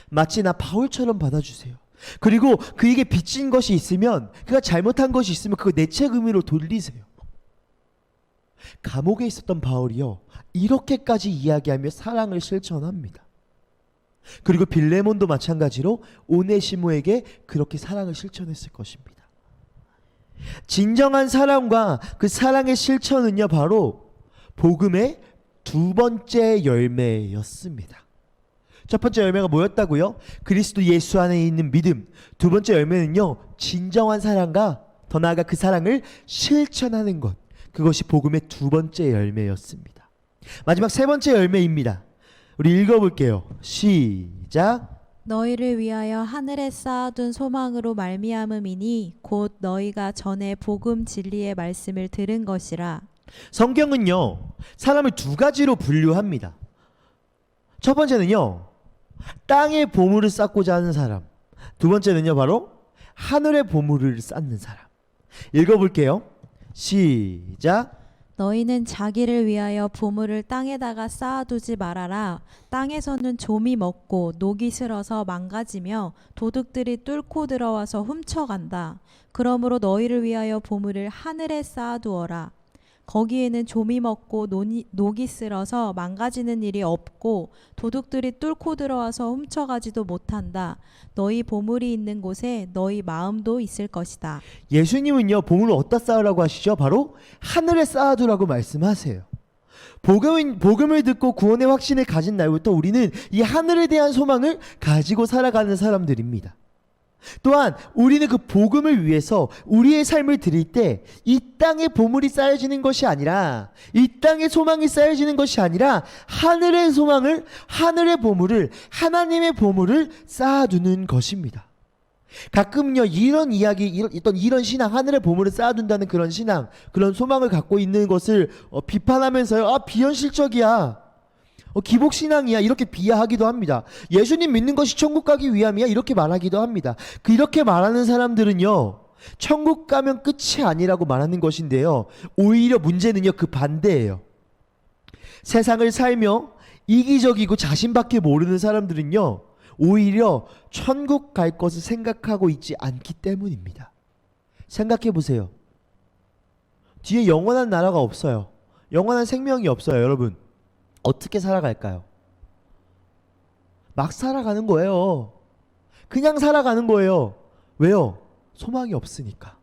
S1: 마치 나 바울처럼 받아주세요. 그리고 그에게 빚진 것이 있으면, 그가 잘못한 것이 있으면 그거 내 책 의미로 돌리세요. 감옥에 있었던 바울이요, 이렇게까지 이야기하며 사랑을 실천합니다. 그리고 빌레몬도 마찬가지로 오네시모에게 그렇게 사랑을 실천했을 것입니다. 진정한 사랑과 그 사랑의 실천은요, 바로 복음의 두 번째 열매였습니다. 첫 번째 열매가 뭐였다고요? 그리스도 예수 안에 있는 믿음. 두 번째 열매는요, 진정한 사랑과 더 나아가 그 사랑을 실천하는 것. 그것이 복음의 두 번째 열매였습니다. 마지막 세 번째 열매입니다. 우리 읽어볼게요. 시작.
S4: 너희를 위하여 하늘에 쌓아둔 소망으로 말미암음이니 곧 너희가 전에 복음 진리의 말씀을 들은 것이라.
S1: 성경은요, 사람을 두 가지로 분류합니다. 첫 번째는요, 땅에 보물을 쌓고자 하는 사람. 두 번째는요, 바로 하늘의 보물을 쌓는 사람. 읽어볼게요. 시작.
S4: 너희는 자기를 위하여 보물을 땅에다가 쌓아두지 말아라. 땅에서는 좀이 먹고 녹이 슬어서 망가지며 도둑들이 뚫고 들어와서 훔쳐간다. 그러므로 너희를 위하여 보물을 하늘에 쌓아두어라. 거기에는 좀이 먹고 녹이 슬어서 망가지는 일이 없고 도둑들이 뚫고 들어와서 훔쳐가지도 못한다. 너희 보물이 있는 곳에 너희 마음도 있을 것이다.
S1: 예수님은요, 보물을 어디다 쌓으라고 하시죠? 바로 하늘에 쌓아두라고 말씀하세요. 복음을 듣고 구원의 확신을 가진 날부터 우리는 이 하늘에 대한 소망을 가지고 살아가는 사람들입니다. 또한 우리는 그 복음을 위해서 우리의 삶을 드릴 때 이 땅에 보물이 쌓여지는 것이 아니라, 이 땅에 소망이 쌓여지는 것이 아니라 하늘의 소망을, 하늘의 보물을, 하나님의 보물을 쌓아두는 것입니다. 가끔요, 이런 이야기, 이런 신앙, 하늘의 보물을 쌓아둔다는 그런 신앙, 그런 소망을 갖고 있는 것을 비판하면서요, 아, 비현실적이야, 기복신앙이야, 이렇게 비하하기도 합니다. 예수님 믿는 것이 천국 가기 위함이야, 이렇게 말하기도 합니다. 이렇게 말하는 사람들은요, 천국 가면 끝이 아니라고 말하는 것인데요, 오히려 문제는요, 그 반대예요. 세상을 살며 이기적이고 자신밖에 모르는 사람들은요, 오히려 천국 갈 것을 생각하고 있지 않기 때문입니다. 생각해 보세요. 뒤에 영원한 나라가 없어요. 영원한 생명이 없어요. 여러분, 어떻게 살아갈까요? 막 살아가는 거예요. 그냥 살아가는 거예요. 왜요? 소망이 없으니까.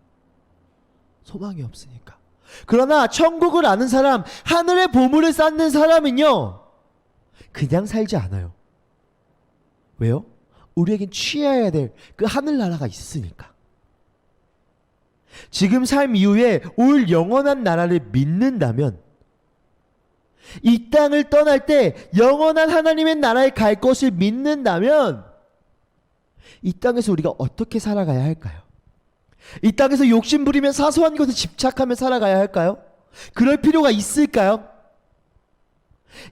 S1: 소망이 없으니까. 그러나 천국을 아는 사람, 하늘의 보물을 쌓는 사람은요, 그냥 살지 않아요. 왜요? 우리에겐 취해야 될 그 하늘나라가 있으니까. 지금 삶 이후에 올 영원한 나라를 믿는다면, 이 땅을 떠날 때 영원한 하나님의 나라에 갈 것을 믿는다면, 이 땅에서 우리가 어떻게 살아가야 할까요? 이 땅에서 욕심 부리며 사소한 것에 집착하며 살아가야 할까요? 그럴 필요가 있을까요?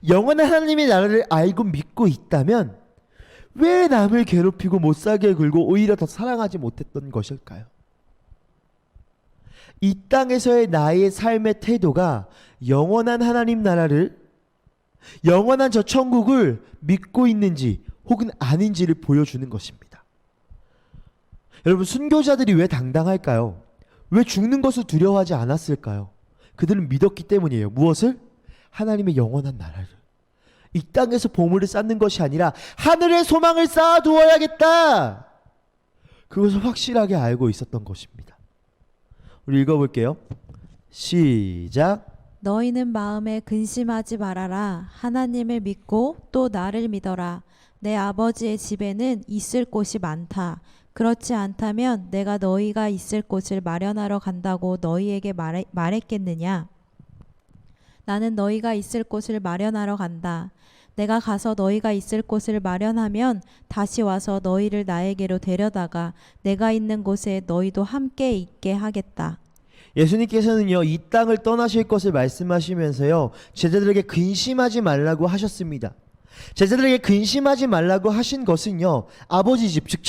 S1: 영원한 하나님의 나라를 알고 믿고 있다면 왜 남을 괴롭히고 못살게 굴고 오히려 더 사랑하지 못했던 것일까요? 이 땅에서의 나의 삶의 태도가 영원한 하나님 나라를, 영원한 저 천국을 믿고 있는지 혹은 아닌지를 보여주는 것입니다. 여러분, 순교자들이 왜 당당할까요? 왜 죽는 것을 두려워하지 않았을까요? 그들은 믿었기 때문이에요. 무엇을? 하나님의 영원한 나라를. 이 땅에서 보물을 쌓는 것이 아니라 하늘의 소망을 쌓아두어야겠다, 그것을 확실하게 알고 있었던 것입니다. 우리 읽어볼게요. 시작.
S4: 너희는 마음에 근심하지 말아라. 하나님을 믿고 또 나를 믿어라. 내 아버지의 집에는 있을 곳이 많다. 그렇지 않다면 내가 너희가 있을 곳을 마련하러 간다고 너희에게 말했겠느냐? 나는 너희가 있을 곳을 마련하러 간다. 내가 가서 너희가 있을 곳을 마련하면 다시 와서 너희를 나에게로 데려다가 내가 있는 곳에 너희도 함께 있게 하겠다.
S1: 예수님께서는요, 이 땅을 떠나실 것을 말씀하시면서요, 제자들에게 근심하지 말라고 하셨습니다. 제자들에게 근심하지 말라고 하신 것은요, 아버지 집, 즉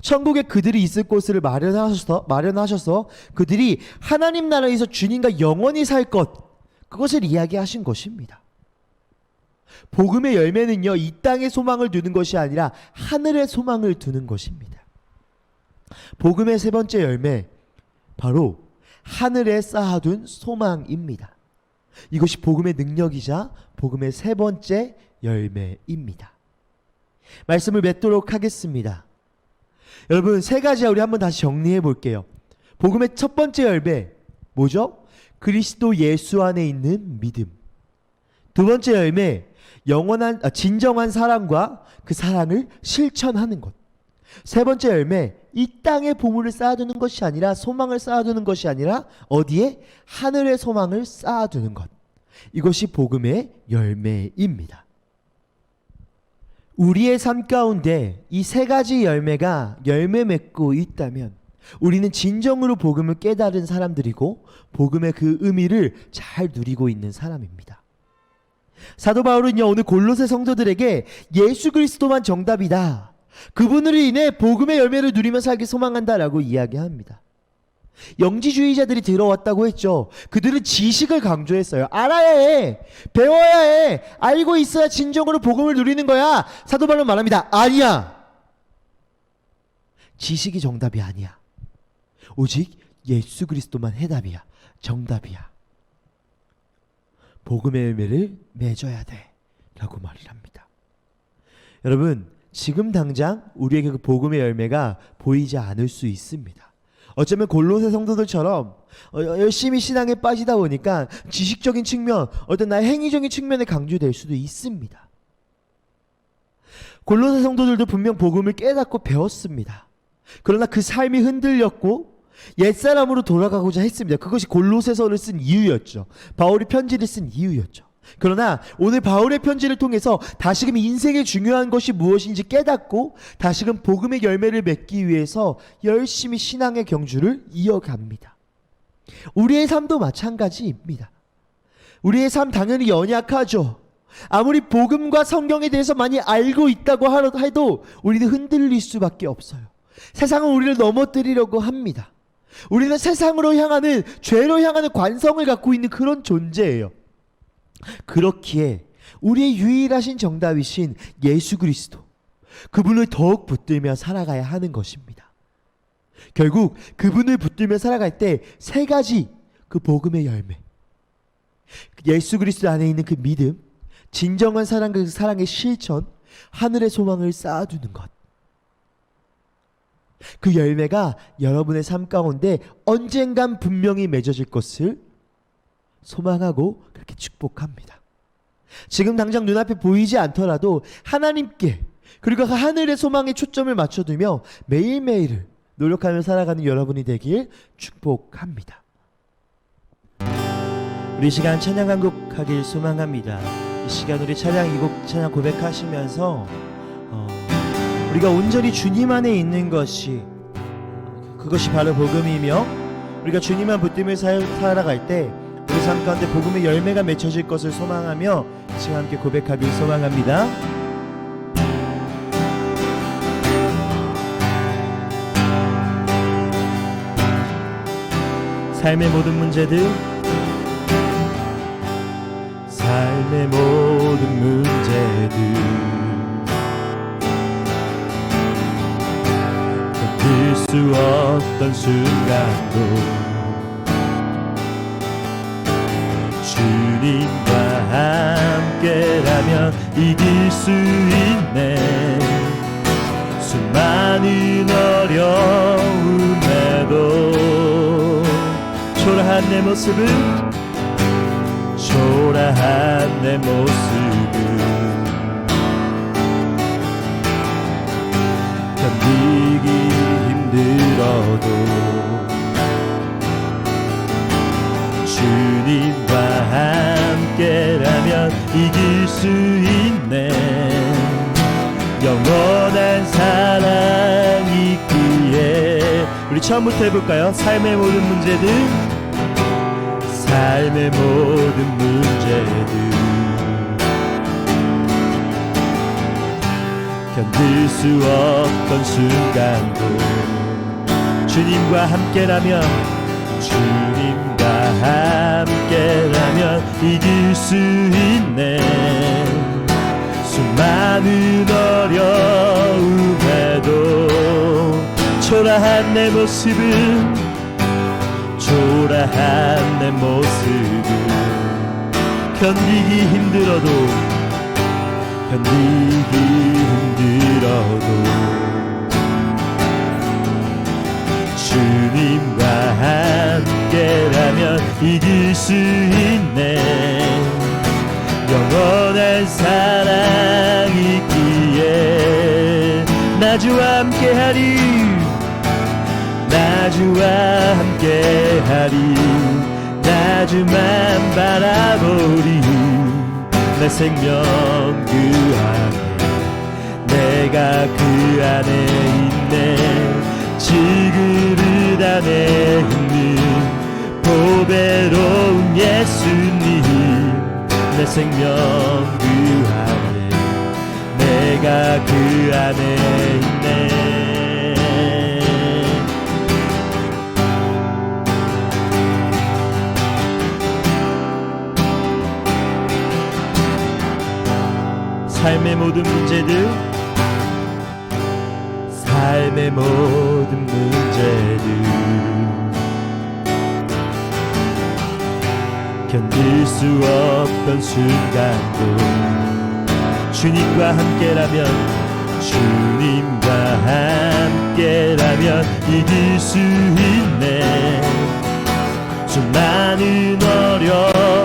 S1: 천국에 그들이 있을 곳을 마련하셔서 그들이 하나님 나라에서 주님과 영원히 살 것, 그것을 이야기하신 것입니다. 복음의 열매는요, 이 땅의 소망을 두는 것이 아니라 하늘의 소망을 두는 것입니다. 복음의 세 번째 열매, 바로 하늘에 쌓아둔 소망입니다. 이것이 복음의 능력이자 복음의 세 번째 열매입니다. 말씀을 맺도록 하겠습니다. 여러분, 세 가지 우리 한번 다시 정리해 볼게요. 복음의 첫 번째 열매 뭐죠? 그리스도 예수 안에 있는 믿음. 두 번째 열매, 진정한 사랑과 그 사랑을 실천하는 것. 세 번째 열매, 이 땅에 보물을 쌓아두는 것이 아니라, 소망을 쌓아두는 것이 아니라 어디에? 하늘의 소망을 쌓아두는 것. 이것이 복음의 열매입니다. 우리의 삶 가운데 이 세 가지 열매가 열매 맺고 있다면 우리는 진정으로 복음을 깨달은 사람들이고 복음의 그 의미를 잘 누리고 있는 사람입니다. 사도 바울은요, 오늘 골로새 성도들에게 예수 그리스도만 정답이다, 그분으로 인해 복음의 열매를 누리며 살기 소망한다라고 이야기합니다. 영지주의자들이 들어왔다고 했죠. 그들은 지식을 강조했어요. 알아야 해, 배워야 해, 알고 있어야 진정으로 복음을 누리는 거야. 사도 바울은 말합니다. 아니야, 지식이 정답이 아니야. 오직 예수 그리스도만 해답이야, 정답이야. 복음의 열매를 맺어야 돼 라고 말을 합니다. 여러분, 지금 당장 우리에게 그 복음의 열매가 보이지 않을 수 있습니다. 어쩌면 골로새 성도들처럼 열심히 신앙에 빠지다 보니까 지식적인 측면, 어떤 나의 행위적인 측면에 강조될 수도 있습니다. 골로새 성도들도 분명 복음을 깨닫고 배웠습니다. 그러나 그 삶이 흔들렸고 옛사람으로 돌아가고자 했습니다. 그것이 골로새서를 쓴 이유였죠. 바울이 편지를 쓴 이유였죠. 그러나 오늘 바울의 편지를 통해서 다시금 인생의 중요한 것이 무엇인지 깨닫고 다시금 복음의 열매를 맺기 위해서 열심히 신앙의 경주를 이어갑니다. 우리의 삶도 마찬가지입니다. 우리의 삶 당연히 연약하죠. 아무리 복음과 성경에 대해서 많이 알고 있다고 해도 우리는 흔들릴 수밖에 없어요. 세상은 우리를 넘어뜨리려고 합니다. 우리는 세상으로 향하는, 죄로 향하는 관성을 갖고 있는 그런 존재예요. 그렇기에 우리의 유일하신 정답이신 예수 그리스도, 그분을 더욱 붙들며 살아가야 하는 것입니다. 결국 그분을 붙들며 살아갈 때 세 가지 그 복음의 열매, 예수 그리스도 안에 있는 그 믿음, 진정한 사랑, 그 사랑의 실천, 하늘의 소망을 쌓아두는 것, 그 열매가 여러분의 삶 가운데 언젠간 분명히 맺어질 것을 소망하고 그렇게 축복합니다. 지금 당장 눈앞에 보이지 않더라도 하나님께, 그리고 그 하늘의 소망에 초점을 맞춰두며 매일매일을 노력하며 살아가는 여러분이 되길 축복합니다. 우리 시간 찬양 한 곡 하길 소망합니다. 이 시간 우리 찬양, 이 곡 찬양 고백하시면서 우리가 온전히 주님 안에 있는 것이, 그것이 바로 복음이며 우리가 주님만 붙들며 살아갈 때 우리 삶 가운데 복음의 열매가 맺혀질 것을 소망하며 지금 함께 고백하길 소망합니다. 삶의 모든 문제들, 삶의 모든 문제들 견딜 수 없던 순간도 주님과 함께라면 이길 수 있네. 수많은 어려움에도 초라한 내 모습을, 초라한 내 모습을 견디기 힘들어도 주님과 함께라면 이길 수 있네. 영원한 사랑이 있기에. 우리 처음부터 해볼까요? 삶의 모든 문제들, 삶의 모든 문제들 견딜 수 없던 순간도 주님과 함께라면, 주님과 함께라면 이길 수 있네. 수많은 어려움에도 초라한 내 모습을, 초라한 내 모습을 견디기 힘들어도 주님과 함께라면 이길 수 있네. 영원한 사랑 있기에 나주와 함께하리, 나주와 함께하리. 나주만 바라보리. 내 생명 그 안에, 내가 그 안에 있네. 지그릇 안에 있는 보배로운 예수님. 내 생명 그 안에, 내가 그 안에 있네. 삶의 모든 문제들, 삶의 모든 문제들 견딜 수 없던 순간도 주님과 함께라면, 주님과 함께라면 이길 수 있네. 수많은 어려움에도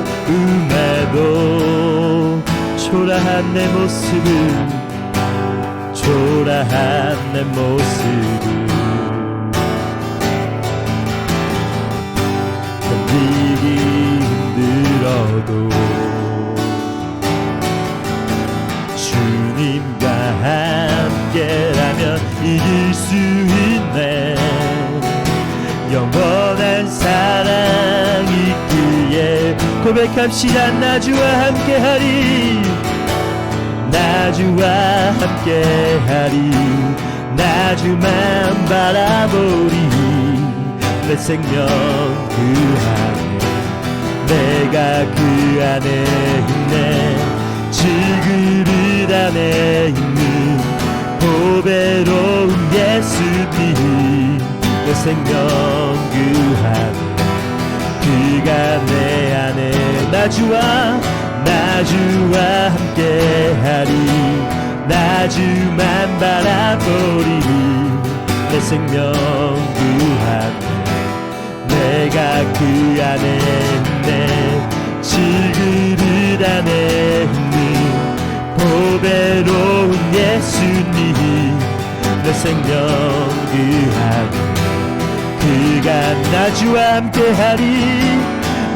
S1: 초라한 내 모습을, 초라한 내 모습을 견디기 힘들어도 주님과 함께라면 이길 수 있네. 영원한 사랑 있기에 고백합시다. 나주와 함께하리, 나주와 함께하리. 나주만 바라보리. 내 생명 그 안에, 내가 그 안에 있네. 지그릇 안에 있는 보배로운 예수님. 내 생명 그 안에, 그가 내 안에. 나주와 함께하리. 나주만 바라보리. 내 생명 그 안에, 내가 그 안에 있네. 지그릇 안에 있는 보배로운 예수님. 내 생명 그 안에, 그가 나주와 함께하리.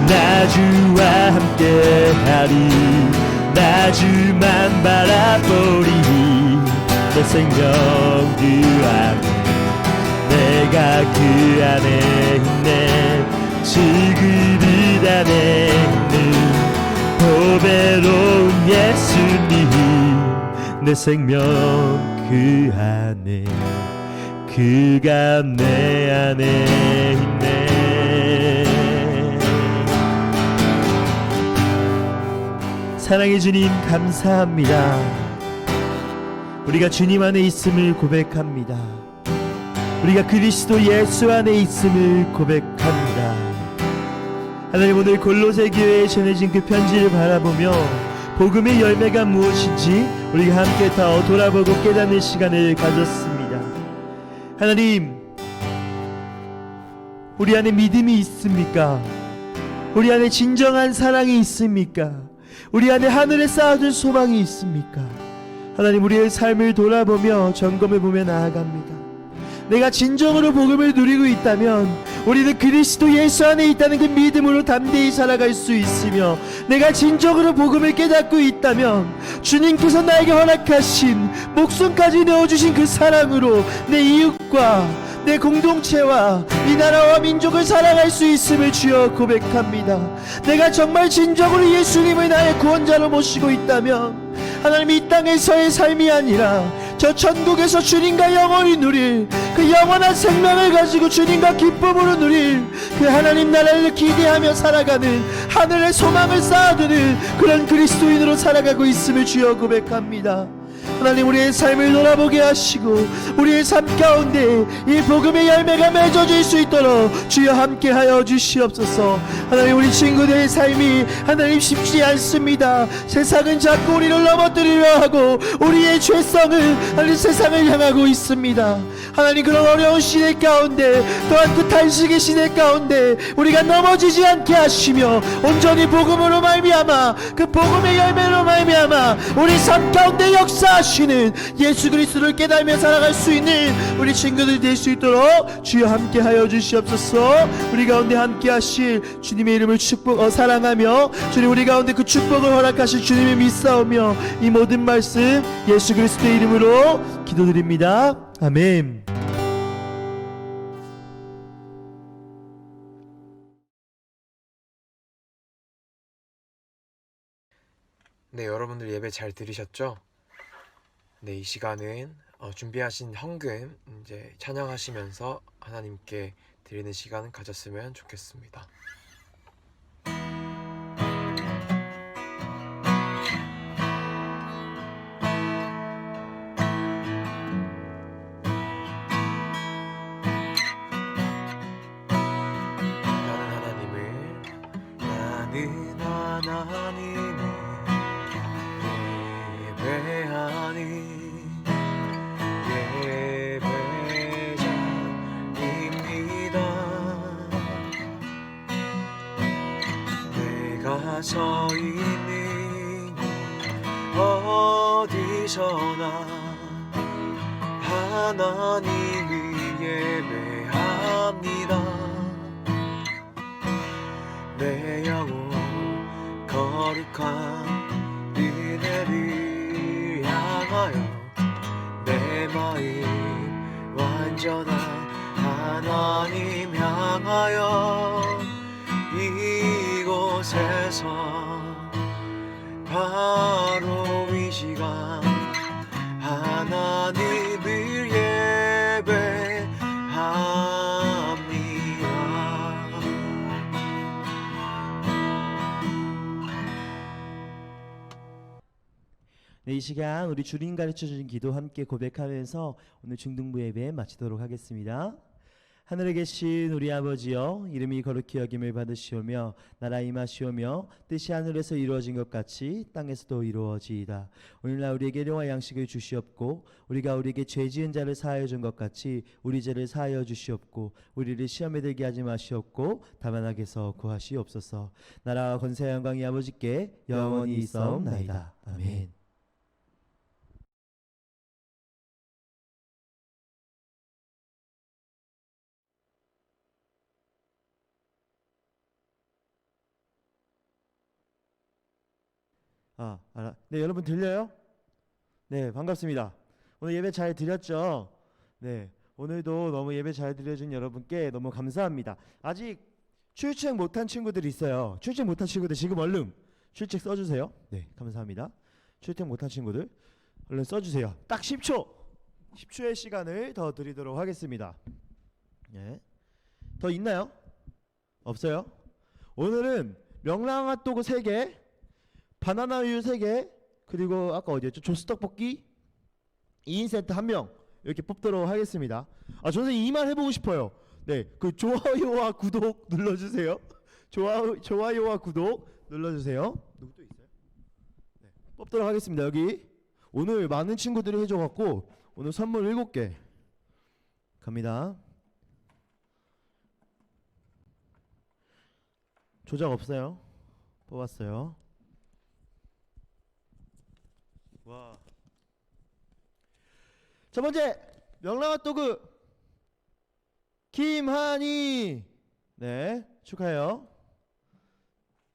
S1: 나주와 함께하리. 나주만 바라보리. 내 생명 그 안에, 내가 그 안에 있네. 지그릇 안에 있는 보배로운 예수님. 내 생명 그 안에, 그가 내 안에 있네. 사랑의 주님 감사합니다. 우리가 주님 안에 있음을 고백합니다. 우리가 그리스도 예수 안에 있음을 고백합니다. 하나님, 오늘 골로새 교회에 전해진 그 편지를 바라보며 복음의 열매가 무엇인지 우리가 함께 더 돌아보고 깨닫는 시간을 가졌습니다. 하나님, 우리 안에 믿음이 있습니까? 우리 안에 진정한 사랑이 있습니까? 우리 안에 하늘에 쌓아둔 소망이 있습니까? 하나님, 우리의 삶을 돌아보며 점검해보며 나아갑니다. 내가 진정으로 복음을 누리고 있다면 우리는 그리스도 예수 안에 있다는 그 믿음으로 담대히 살아갈 수 있으며, 내가 진정으로 복음을 깨닫고 있다면 주님께서 나에게 허락하신 목숨까지 내어주신 그 사랑으로 내 이웃과 내 공동체와 이 나라와 민족을 사랑할 수 있음을 주여 고백합니다. 내가 정말 진정으로 예수님을 나의 구원자로 모시고 있다면 하나님, 이 땅에서의 삶이 아니라 저 천국에서 주님과 영원히 누릴 그 영원한 생명을 가지고 주님과 기쁨으로 누릴 그 하나님 나라를 기대하며 살아가는, 하늘의 소망을 쌓아두는 그런 그리스도인으로 살아가고 있음을 주여 고백합니다. 하나님 우리의 삶을 돌아보게 하시고 우리의 삶 가운데 이 복음의 열매가 맺어질 수 있도록 주여 함께하여 주시옵소서. 하나님 우리 친구들의 삶이 하나님 쉽지 않습니다. 세상은 자꾸 우리를 넘어뜨리려 하고 우리의 죄성을 하나님 세상을 향하고 있습니다. 하나님 그런 어려운 시대 가운데 또한 그 탄식의 시대 가운데 우리가 넘어지지 않게 하시며 온전히 복음으로 말미암아 그 복음의 열매로 말미암아 우리 삶 가운데 역사하시는 예수 그리스도를 깨달으며 살아갈 수 있는 우리 친구들 될 수 있도록 주여 함께하여 주시옵소서. 우리 가운데 함께하실 주님의 이름을 사랑하며 주님 우리 가운데 그 축복을 허락하실 주님을 믿사오며 이 모든 말씀 예수 그리스도의 이름으로 기도드립니다. 아멘.
S2: 네, 여러분들 예배 잘 들으셨죠? 네, 이 시간은 준비하신 헌금 이제 찬양하시면서 하나님께 드리는 시간을 가졌으면 좋겠습니다. 나는 하나님을 예배하니 예배자입니다. 내가 서 있는 어디서나 하나님을 예배합니다. 내 영혼 거룩한 은혜를 향하여 내 마음 완전한 하나님 향하여 이곳에서 바로 이 시간 하나님을 예배합니다.
S1: 네, 이 시간 우리 주님 가르쳐주신 기도 함께 고백하면서 오늘 중등부 예배 마치도록 하겠습니다. 하늘에 계신 우리 아버지여, 이름이 거룩히 여김을 받으시오며 나라 임하시오며 뜻이 하늘에서 이루어진 것 같이 땅에서도 이루어지이다. 오늘날 우리에게 일용할 양식을 주시옵고 우리가 우리에게 죄 지은 자를 사하여 준 것 같이 우리 죄를 사하여 주시옵고 우리를 시험에 들게 하지 마시옵고 다만 악에서 구하시옵소서. 나라와 권세와 영광이 아버지께 영원히 있사옵나이다. 아멘. 네, 여러분 들려요? 네, 반갑습니다. 오늘 예배 잘 드렸죠? 네, 오늘도 너무 예배 잘 드려준 여러분께 너무 감사합니다. 아직 출첵 못한 친구들이 있어요. 출첵 못한 친구들 지금 얼른 출첵 써주세요. 네, 감사합니다. 출첵 못한 친구들 얼른 써주세요. 딱 10초! 10초의 시간을 더 드리도록 하겠습니다. 네, 더 있나요? 없어요? 오늘은 명랑핫도그 3개, 바나나 우유 3개, 그리고 아까 어디였죠? 조스떡볶이 2인 세트 1명 이렇게 뽑도록 하겠습니다. 저는 이 말 해보고 싶어요. 네, 그 좋아요와 구독 눌러주세요. 좋아요와 구독 눌러주세요. 누구 또 있어요? 네, 뽑도록 하겠습니다. 여기 오늘 많은 친구들이 해줘갖고 오늘 선물 7개 갑니다. 조작 없어요. 뽑았어요. 와. 첫 번째 명랑핫도그 김한희, 네, 축하해요.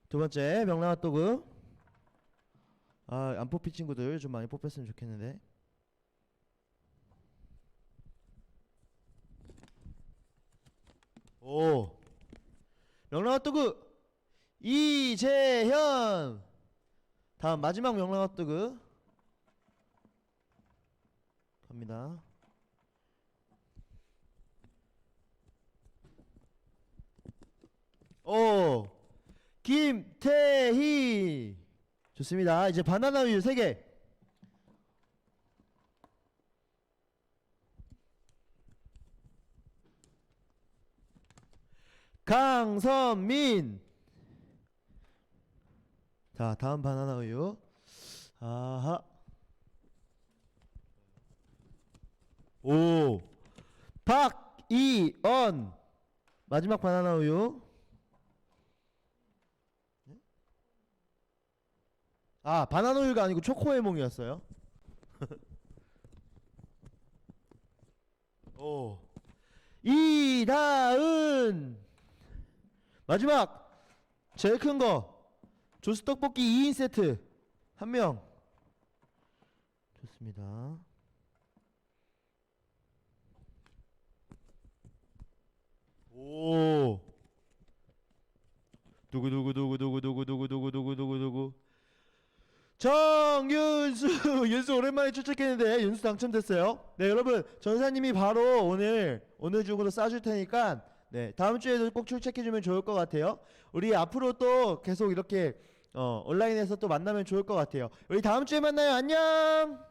S1: 두 번째 명랑핫도그, 안 뽑힌 친구들 좀 많이 뽑혔으면 좋겠는데. 오, 명랑핫도그 이재현. 다음 마지막 명랑핫도그 갑니다. 오, 김태희. 좋습니다. 이제 바나나 우유 3개. 장선민. 자, 다음 바나나 우유. 아하. 오. 박이언. 마지막 바나나 우유. 아, 바나나 우유가 아니고 초코에몽이었어요. 오. 이다은. 마지막 제일 큰 거. 조스 떡볶이 2인 세트 한 명. 좋습니다. 오. 누구 정윤수. 윤수 오랜만에 추측했는데 윤수 당첨됐어요. 네, 여러분 전사님이 바로 오늘 중으로 쏴줄 테니까 네, 다음 주에도 꼭 출첵해주면 좋을 것 같아요. 우리 앞으로 또 계속 이렇게 온라인에서 또 만나면 좋을 것 같아요. 우리 다음 주에 만나요. 안녕.